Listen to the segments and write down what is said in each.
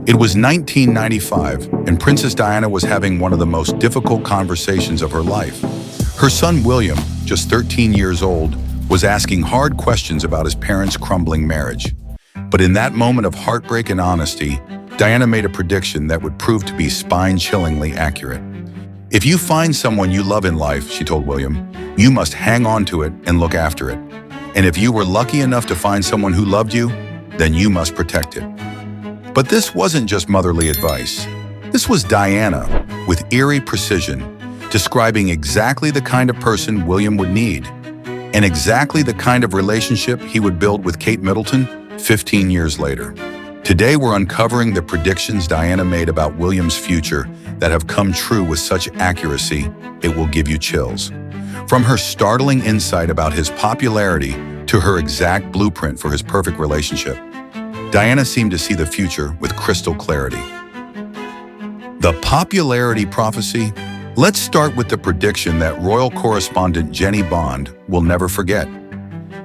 It was 1995, and Princess Diana was having one of the most difficult conversations of her life. Her son William, just 13 years old, was asking hard questions about his parents' crumbling marriage. But in that moment of heartbreak and honesty, Diana made a prediction that would prove to be spine-chillingly accurate. "If you find someone you love in life," she told William, "you must hang on to it and look after it. And if you were lucky enough to find someone who loved you, then you must protect it." But this wasn't just motherly advice. This was Diana, with eerie precision, describing exactly the kind of person William would need, and exactly the kind of relationship he would build with Kate Middleton 15 years later. Today we're uncovering the predictions Diana made about William's future that have come true with such accuracy, it will give you chills. From her startling insight about his popularity to her exact blueprint for his perfect relationship, Diana seemed to see the future with crystal clarity. The popularity prophecy? Let's start with the prediction that royal correspondent Jenny Bond will never forget.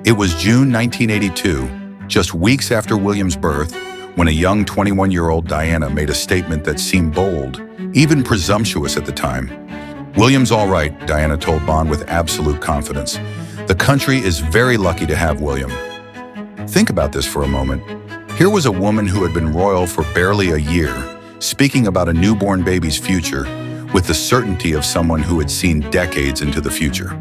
It was June 1982, just weeks after William's birth, when a young 21-year-old Diana made a statement that seemed bold, even presumptuous at the time. "William's all right," Diana told Bond with absolute confidence. "The country is very lucky to have William." Think about this for a moment. Here was a woman who had been royal for barely a year, speaking about a newborn baby's future with the certainty of someone who had seen decades into the future.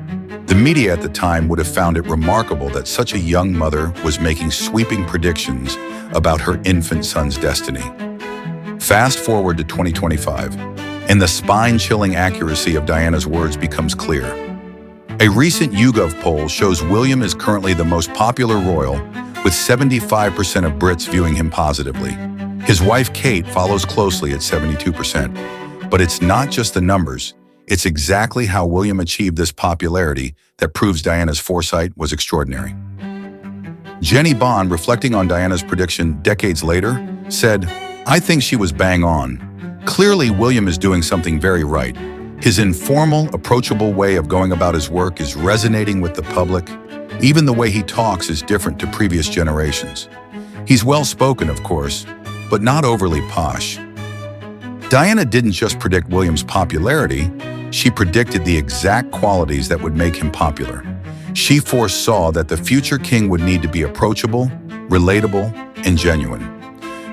The media at the time would have found it remarkable that such a young mother was making sweeping predictions about her infant son's destiny. Fast forward to 2025, and the spine-chilling accuracy of Diana's words becomes clear. A recent YouGov poll shows William is currently the most popular royal, with 75% of Brits viewing him positively. His wife Kate follows closely at 72%. But it's not just the numbers, it's exactly how William achieved this popularity that proves Diana's foresight was extraordinary. Jenny Bond, reflecting on Diana's prediction decades later, said, "I think she was bang on. Clearly, William is doing something very right. His informal, approachable way of going about his work is resonating with the public. Even the way he talks is different to previous generations. He's well-spoken, of course, but not overly posh." Diana didn't just predict William's popularity, she predicted the exact qualities that would make him popular. She foresaw that the future king would need to be approachable, relatable, and genuine.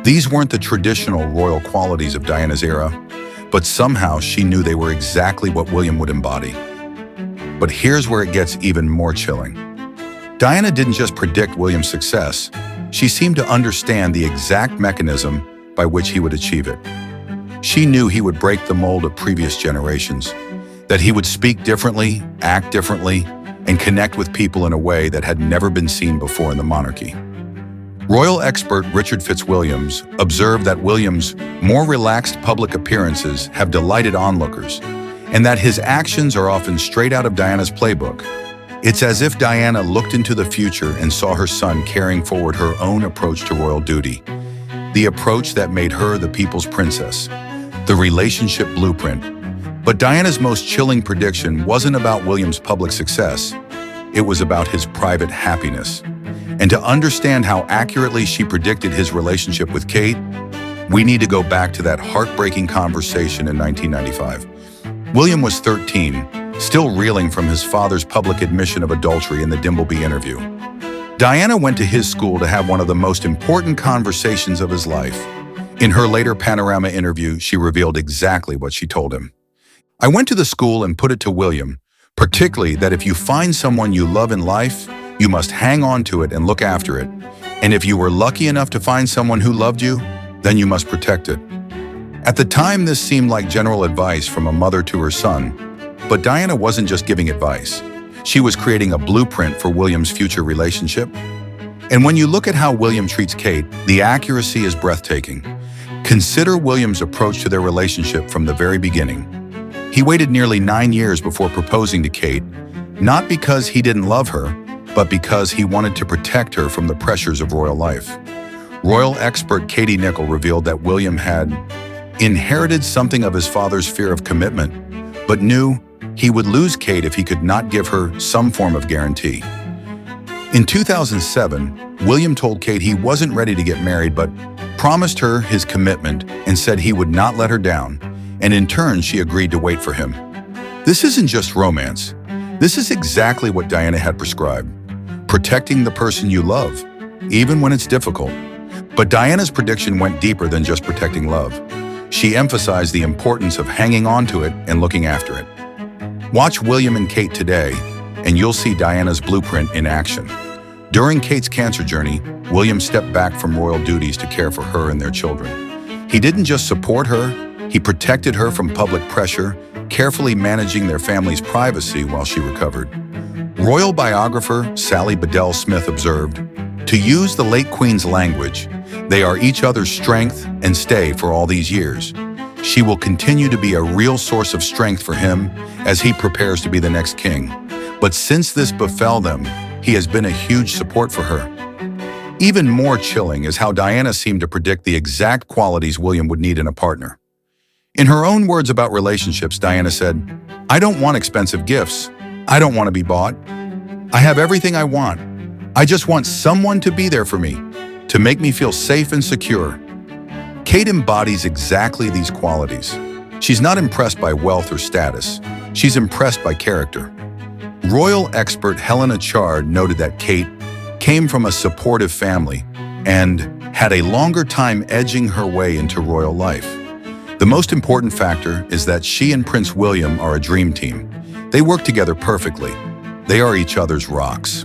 These weren't the traditional royal qualities of Diana's era, but somehow she knew they were exactly what William would embody. But here's where it gets even more chilling. Diana didn't just predict William's success, she seemed to understand the exact mechanism by which he would achieve it. She knew he would break the mold of previous generations, that he would speak differently, act differently, and connect with people in a way that had never been seen before in the monarchy. Royal expert Richard Fitzwilliams observed that William's more relaxed public appearances have delighted onlookers, and that his actions are often straight out of Diana's playbook. It's as if Diana looked into the future and saw her son carrying forward her own approach to royal duty, the approach that made her the people's princess, the relationship blueprint. But Diana's most chilling prediction wasn't about William's public success, it was about his private happiness. And to understand how accurately she predicted his relationship with Kate, we need to go back to that heartbreaking conversation in 1995. William was 13, still reeling from his father's public admission of adultery in the Dimbleby interview. Diana went to his school to have one of the most important conversations of his life. In her later Panorama interview, she revealed exactly what she told him. "I went to the school and put it to William, particularly that if you find someone you love in life, you must hang on to it and look after it. And if you were lucky enough to find someone who loved you, then you must protect it." At the time, this seemed like general advice from a mother to her son, but Diana wasn't just giving advice. She was creating a blueprint for William's future relationship. And when you look at how William treats Kate, the accuracy is breathtaking. Consider William's approach to their relationship from the very beginning. He waited nearly 9 years before proposing to Kate, not because he didn't love her, but because he wanted to protect her from the pressures of royal life. Royal expert Katie Nicholl revealed that William had inherited something of his father's fear of commitment, but knew he would lose Kate if he could not give her some form of guarantee. In 2007, William told Kate he wasn't ready to get married, but promised her his commitment, and said he would not let her down, and in turn she agreed to wait for him. This isn't just romance. This is exactly what Diana had prescribed: protecting the person you love, even when it's difficult. But Diana's prediction went deeper than just protecting love. She emphasized the importance of hanging on to it and looking after it. Watch William and Kate today, and you'll see Diana's blueprint in action. During Kate's cancer journey, William stepped back from royal duties to care for her and their children. He didn't just support her, he protected her from public pressure, carefully managing their family's privacy while she recovered. Royal biographer Sally Bedell Smith observed, "To use the late Queen's language, they are each other's strength and stay for all these years. She will continue to be a real source of strength for him as he prepares to be the next king. But since this befell them, he has been a huge support for her." Even more chilling is how Diana seemed to predict the exact qualities William would need in a partner. In her own words about relationships, Diana said, "I don't want expensive gifts. I don't want to be bought. I have everything I want. I just want someone to be there for me, to make me feel safe and secure." Kate embodies exactly these qualities. She's not impressed by wealth or status. She's impressed by character. Royal expert Helena Chard noted that Kate came from a supportive family and had a longer time edging her way into royal life. The most important factor is that she and Prince William are a dream team. They work together perfectly. They are each other's rocks.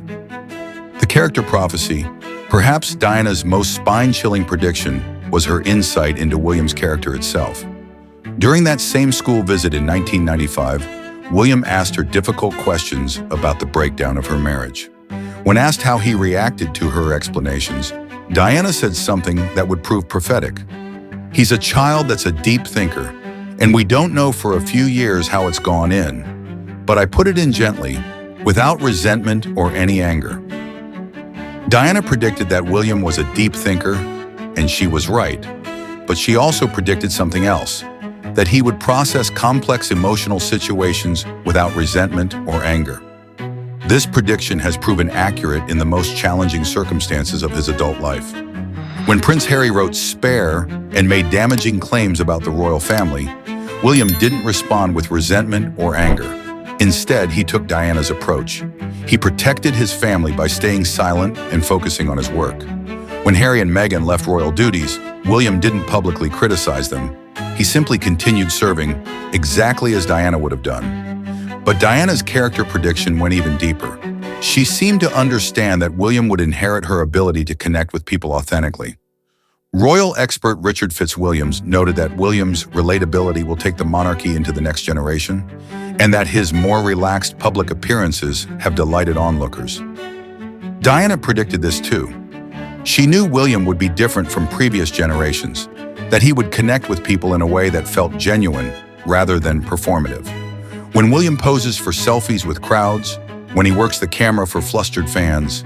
The character prophecy, perhaps Diana's most spine-chilling prediction, was her insight into William's character itself. During that same school visit in 1995, William asked her difficult questions about the breakdown of her marriage. When asked how he reacted to her explanations, Diana said something that would prove prophetic. "He's a child that's a deep thinker, and we don't know for a few years how it's gone in. But I put it in gently, without resentment or any anger." Diana predicted that William was a deep thinker, and she was right. But she also predicted something else: that he would process complex emotional situations without resentment or anger. This prediction has proven accurate in the most challenging circumstances of his adult life. When Prince Harry wrote "spare" and made damaging claims about the royal family, William didn't respond with resentment or anger. Instead, he took Diana's approach. He protected his family by staying silent and focusing on his work. When Harry and Meghan left royal duties, William didn't publicly criticize them. He simply continued serving, exactly as Diana would have done. But Diana's character prediction went even deeper. She seemed to understand that William would inherit her ability to connect with people authentically. Royal expert Richard Fitzwilliams noted that William's relatability will take the monarchy into the next generation, and that his more relaxed public appearances have delighted onlookers. Diana predicted this too. She knew William would be different from previous generations, that he would connect with people in a way that felt genuine rather than performative. When William poses for selfies with crowds, when he works the camera for flustered fans,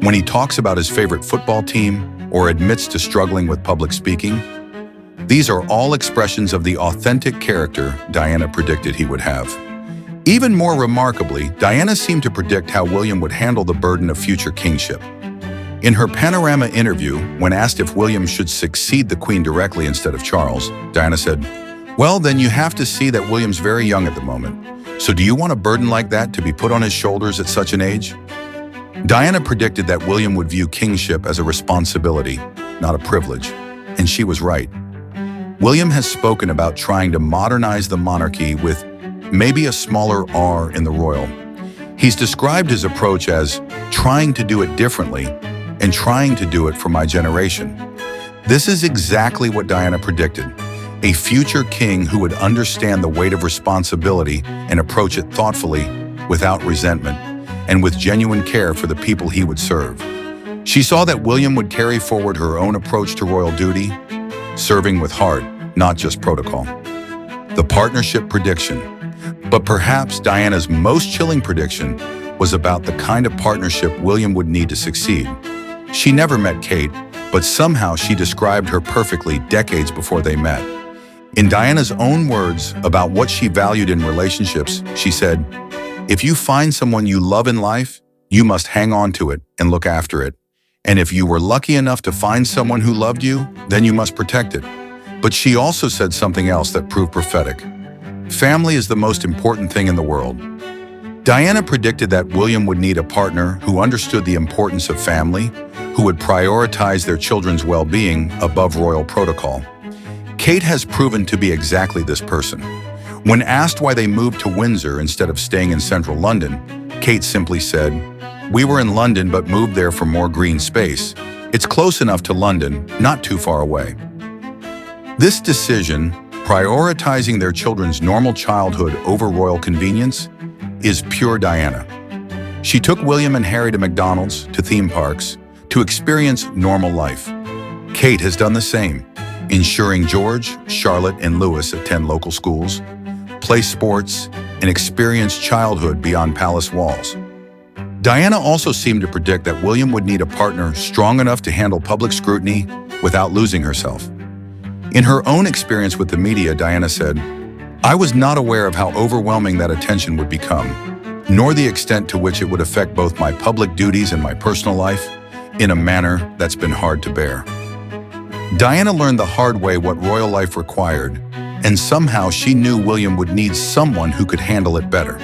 when he talks about his favorite football team or admits to struggling with public speaking, these are all expressions of the authentic character Diana predicted he would have. Even more remarkably, Diana seemed to predict how William would handle the burden of future kingship. In her Panorama interview, when asked if William should succeed the Queen directly instead of Charles, Diana said, "Well, then you have to see that William's very young at the moment. So do you want a burden like that to be put on his shoulders at such an age?" Diana predicted that William would view kingship as a responsibility, not a privilege, and she was right. William has spoken about trying to modernize the monarchy with maybe a smaller R in the royal. He's described his approach as trying to do it differently and trying to do it for my generation. This is exactly what Diana predicted: a future king who would understand the weight of responsibility and approach it thoughtfully, without resentment, and with genuine care for the people he would serve. She saw that William would carry forward her own approach to royal duty, serving with heart, not just protocol. The partnership prediction. But perhaps Diana's most chilling prediction was about the kind of partnership William would need to succeed. She never met Kate, but somehow she described her perfectly decades before they met. In Diana's own words about what she valued in relationships, she said, "If you find someone you love in life, you must hang on to it and look after it. And if you were lucky enough to find someone who loved you, then you must protect it. But she also said something else that proved prophetic. Family is the most important thing in the world. Diana predicted that William would need a partner who understood the importance of family, who would prioritize their children's well-being above royal protocol. Kate has proven to be exactly this person. When asked why they moved to Windsor instead of staying in central London, Kate simply said, "We were in London but moved there for more green space. It's close enough to London, not too far away." This decision, prioritizing their children's normal childhood over royal convenience, is pure Diana. She took William and Harry to McDonald's, to theme parks, to experience normal life. Kate has done the same, ensuring George, Charlotte, and Louis attend local schools, play sports, and experience childhood beyond palace walls. Diana also seemed to predict that William would need a partner strong enough to handle public scrutiny without losing herself. In her own experience with the media, Diana said, "I was not aware of how overwhelming that attention would become, nor the extent to which it would affect both my public duties and my personal life in a manner that's been hard to bear." Diana learned the hard way what royal life required, and somehow she knew William would need someone who could handle it better.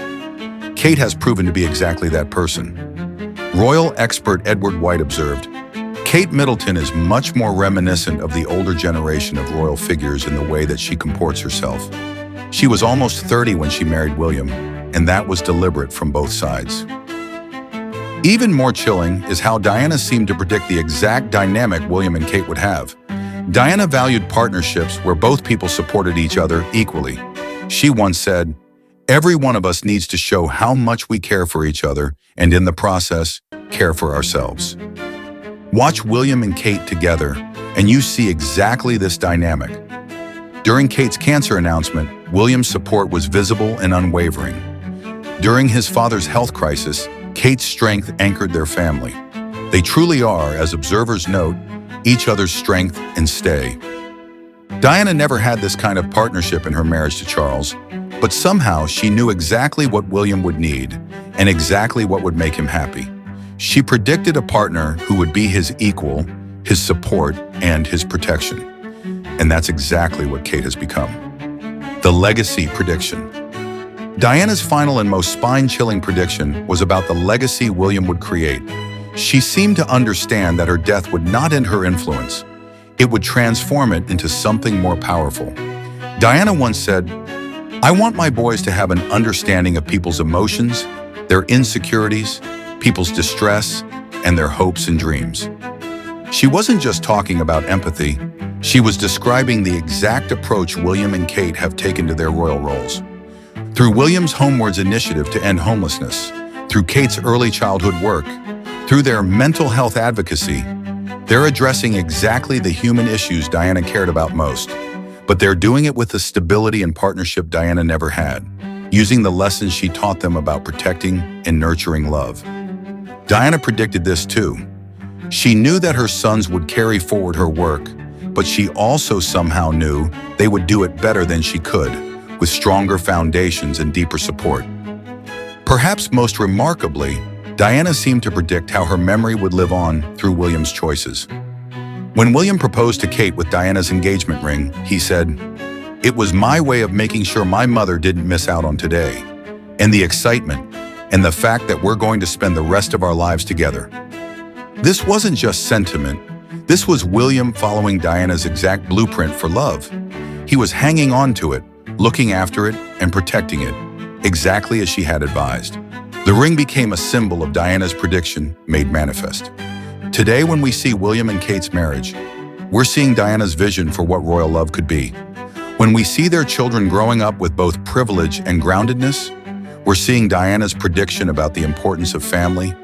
Kate has proven to be exactly that person. Royal expert Edward White observed, "Kate Middleton is much more reminiscent of the older generation of royal figures in the way that she comports herself. She was almost 30 when she married William, and that was deliberate from both sides." Even more chilling is how Diana seemed to predict the exact dynamic William and Kate would have. Diana valued partnerships where both people supported each other equally. She once said, "Every one of us needs to show how much we care for each other and in the process, care for ourselves." Watch William and Kate together, and you see exactly this dynamic. During Kate's cancer announcement, William's support was visible and unwavering. During his father's health crisis, Kate's strength anchored their family. They truly are, as observers note, each other's strength and stay. Diana never had this kind of partnership in her marriage to Charles, but somehow she knew exactly what William would need and exactly what would make him happy. She predicted a partner who would be his equal, his support, and his protection. And that's exactly what Kate has become. The legacy prediction. Diana's final and most spine-chilling prediction was about the legacy William would create. She seemed to understand that her death would not end her influence. It would transform it into something more powerful. Diana once said, "I want my boys to have an understanding of people's emotions, their insecurities, people's distress, and their hopes and dreams." She wasn't just talking about empathy. She was describing the exact approach William and Kate have taken to their royal roles. Through William's Homewards initiative to end homelessness, through Kate's early childhood work, through their mental health advocacy, they're addressing exactly the human issues Diana cared about most. But they're doing it with the stability and partnership Diana never had, using the lessons she taught them about protecting and nurturing love. Diana predicted this too. She knew that her sons would carry forward her work, but she also somehow knew they would do it better than she could, with stronger foundations and deeper support. Perhaps most remarkably, Diana seemed to predict how her memory would live on through William's choices. When William proposed to Kate with Diana's engagement ring, he said, "It was my way of making sure my mother didn't miss out on today, and the excitement, and the fact that we're going to spend the rest of our lives together." This wasn't just sentiment. This was William following Diana's exact blueprint for love. He was hanging on to it, looking after it, and protecting it, exactly as she had advised. The ring became a symbol of Diana's prediction made manifest. Today, when we see William and Kate's marriage, we're seeing Diana's vision for what royal love could be. When we see their children growing up with both privilege and groundedness, we're seeing Diana's prediction about the importance of family.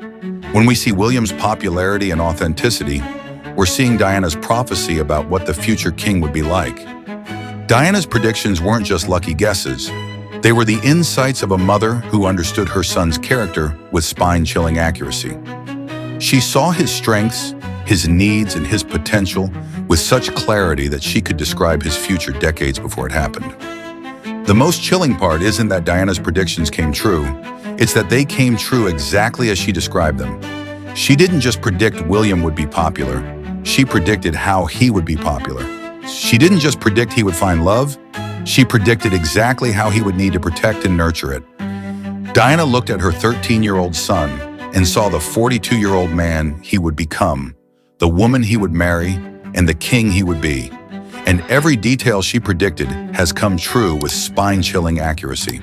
When we see William's popularity and authenticity, we're seeing Diana's prophecy about what the future king would be like. Diana's predictions weren't just lucky guesses. They were the insights of a mother who understood her son's character with spine-chilling accuracy. She saw his strengths, his needs, and his potential with such clarity that she could describe his future decades before it happened. The most chilling part isn't that Diana's predictions came true, it's that they came true exactly as she described them. She didn't just predict William would be popular, she predicted how he would be popular. She didn't just predict he would find love, she predicted exactly how he would need to protect and nurture it. Diana looked at her 13-year-old son and saw the 42-year-old man he would become, the woman he would marry, and the king he would be. And every detail she predicted has come true with spine-chilling accuracy.